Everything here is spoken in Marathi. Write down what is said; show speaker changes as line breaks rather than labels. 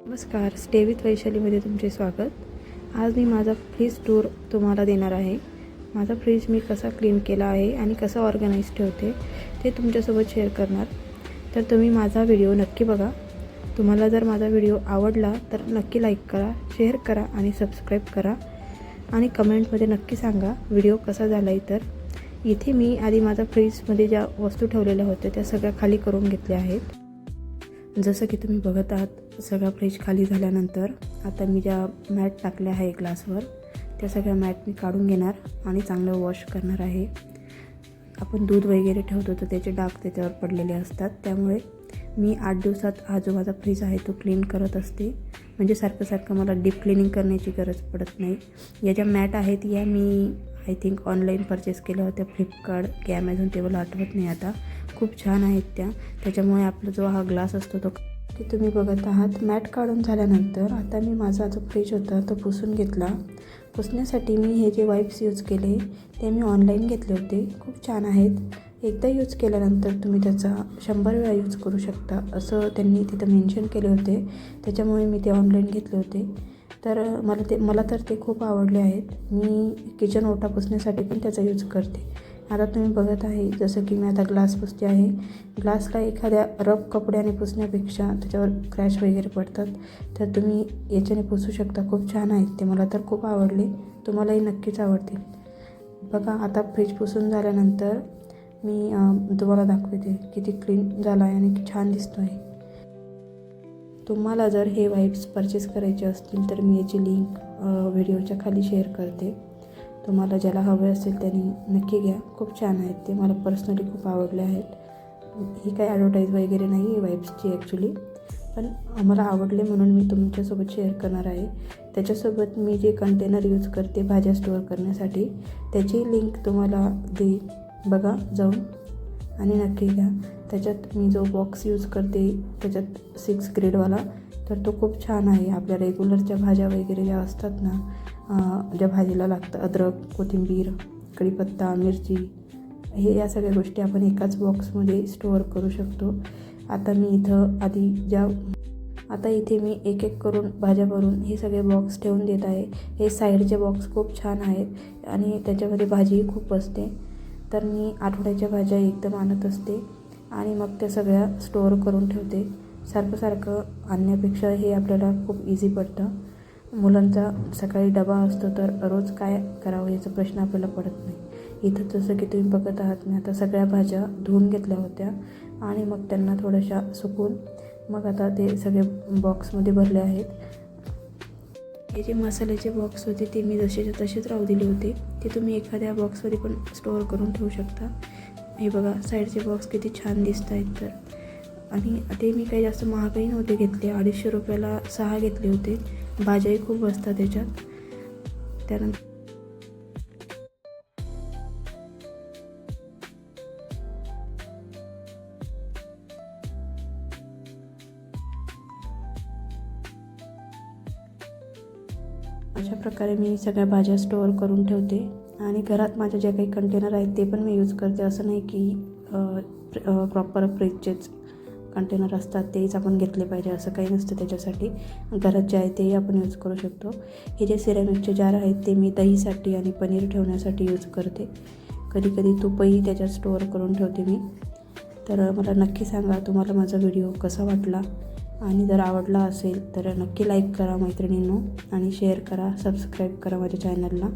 नमस्कार, स्टे विथ वैशालीमध्ये तुमचे स्वागत. आज मी माझा फ्रीज टूर तुम्हाला देणार आहे. माझा फ्रीज मी कसा क्लीन केला आहे आणि कसा ऑर्गनाईज ठेवते ते तुमच्यासोबत शेअर करणार. तर तुम्ही माझा व्हिडिओ नक्की बघा. तुम्हाला जर माझा व्हिडिओ आवडला तर नक्की लाईक करा, शेअर करा आणि सबस्क्राईब करा आणि कमेंटमध्ये नक्की सांगा व्हिडिओ कसा झाला आहे. तर इथे मी आधी माझा फ्रीजमध्ये ज्या वस्तू ठेवलेल्या होत्या त्या सगळ्या खाली करून घेतल्या आहेत. जसं की तुम्ही बघत आहात, सगळा फ्रीज खाली झाल्यानंतर आता मी ज्या मॅट टाकल्या आहे ग्लासवर त्या सगळ्या मॅट मी काढून घेणार आणि चांगलं वॉश करणार आहे. आपण दूध वगैरे ठेवतो तर त्याचे डाग त्याच्यावर पडलेले असतात, त्यामुळे मी 8 दिवसात हा जो माझा फ्रीज आहे तो क्लीन करत असते. म्हणजे सारखं मला डीप क्लिनिंग करण्याची गरज पडत नाही. या ज्या मॅट आहेत या मी आय थिंक ऑनलाईन परचेस केल्या होत्या, फ्लिपकार्ट की ॲमेझॉन, ते मला आठवत नाही आता. खूप छान आहेत त्याच्यामुळे आपला जो हा ग्लास असतो तो ते तुम्ही बघत आहात. मॅट काढून झाल्यानंतर आता मी माझा जो फ्रीज होता तो पुसून घेतला. पुसण्यासाठी मी हे जे वाईप्स यूज केले ते मी ऑनलाईन घेतले होते. खूप छान आहेत. एकदा यूज केल्यानंतर तुम्ही त्याचा 100 वेळा यूज करू शकता असं त्यांनी तिथं मेन्शन केले होते, त्याच्यामुळे मी ते ऑनलाईन घेतले होते. तर मला तर ते खूप आवडले आहेत. मी किचन ओटा पुसण्यासाठी पण त्याचा यूज करते. आता तुम्ही बघत आहे जसं की मी आता ग्लास पुसते आहे. ग्लासला एखाद्या रफ कपड्याने पुसण्यापेक्षा त्याच्यावर क्रॅश वगैरे पडतात, तर तुम्ही याच्याने पुसू शकता. खूप छान आहेत ते, मला तर खूप आवडले. तुम्हालाही नक्कीच आवडतील. बघा, आता फ्रीज पुसून झाल्यानंतर मी तुम्हाला दाखवते किती क्लीन झाला आहे आणि छान दिसतो आहे. तुम्हाला जर हे वाईप्स परचेस करायचे असतील तर मी याची लिंक व्हिडिओच्या खाली शेअर करते. तुम्हाला ज्याला हवे असेल त्यांनी नक्की घ्या. खूप छान आहेत ते, मला पर्सनली खूप आवडले आहेत. ही काही ॲडव्हर्टाईज वगैरे नाही आहे वाईप्सची ॲक्च्युली, पण मला आवडले म्हणून मी तुमच्यासोबत शेअर करणार आहे. त्याच्यासोबत मी जे कंटेनर यूज करते भाज्या स्टोअर करण्यासाठी त्याची लिंक तुम्हाला देईन, बघा जाऊन आणि नक्की घ्या. त्याच्यात मी जो बॉक्स यूज करते त्याच्यात 6 ग्रेडवाला, तर तो खूप छान आहे. आपल्या रेग्युलरच्या भाज्या वगैरे ज्या असतात ना, ज्या भाजीला लागतं, अद्रक, कोथिंबीर, कढीपत्ता, मिरची, या सगळ्या गोष्टी आपण एकाच बॉक्समध्ये स्टोअर करू शकतो. आता इथे मी एक करून भाज्या भरून हे सगळे बॉक्स ठेवून देत आहे. हे साईडचे बॉक्स खूप छान आहेत आणि त्याच्यामध्ये भाजीही खूप असते. तर मी आठवड्याच्या भाज्या एकदम आणत असते आणि मग त्या सगळ्या स्टोअर करून ठेवते. सारखं आणण्यापेक्षा हे आपल्याला खूप इझी पडतं. मुलांचा सकाळी डबा असतो तर रोज काय करावं याचा प्रश्न आपल्याला पडत नाही. इथं जसं की तुम्ही बघत आहात, मी आता सगळ्या भाज्या धुवून घेतल्या होत्या आणि मग त्यांना थोड्याशा सुकून मग आता ते सगळे बॉक्समध्ये भरले आहेत. हे जे मसाल्याचे बॉक्स होते ते मी जसेच्या तसेच राहू दिले होते. ते तुम्ही एखाद्या बॉक्समध्ये पण स्टोअर करून ठेवू शकता. हे बघा, साईडचे बॉक्स किती छान दिसत आहेत. तर आणि ते मी काही जास्त महागही नव्हते घेतले, 250 रुपयाला 6 घेतले होते. भाज्याही खूप असतात त्याच्यात. त्यानंतर अशा प्रकारे मी सगळ्या भाज्या स्टोअर करून ठेवते आणि घरात माझ्या ज्या काही कंटेनर आहेत ते पण मी यूज करते. असं नाही की प्रॉपर फ्रीजचेच कंटेनर असतात तेच आपण घेतले पाहिजे असं काही नसतं. त्याच्यासाठी घरात जे आहे तेही आपण यूज करू शकतो. हे जे सिरॅमिकचे जार आहेत ते मी दहीसाठी आणि पनीर ठेवण्यासाठी यूज करते. कधी तूपही त्याच्यात स्टोअर करून ठेवते मी. तर मला नक्की सांगा तुम्हाला माझा व्हिडिओ कसा वाटला आणि जर आवडला असेल तर नक्की लाईक करा मैत्रिणींनो आणि शेअर करा, सबस्क्राईब करा माझ्या चॅनलला.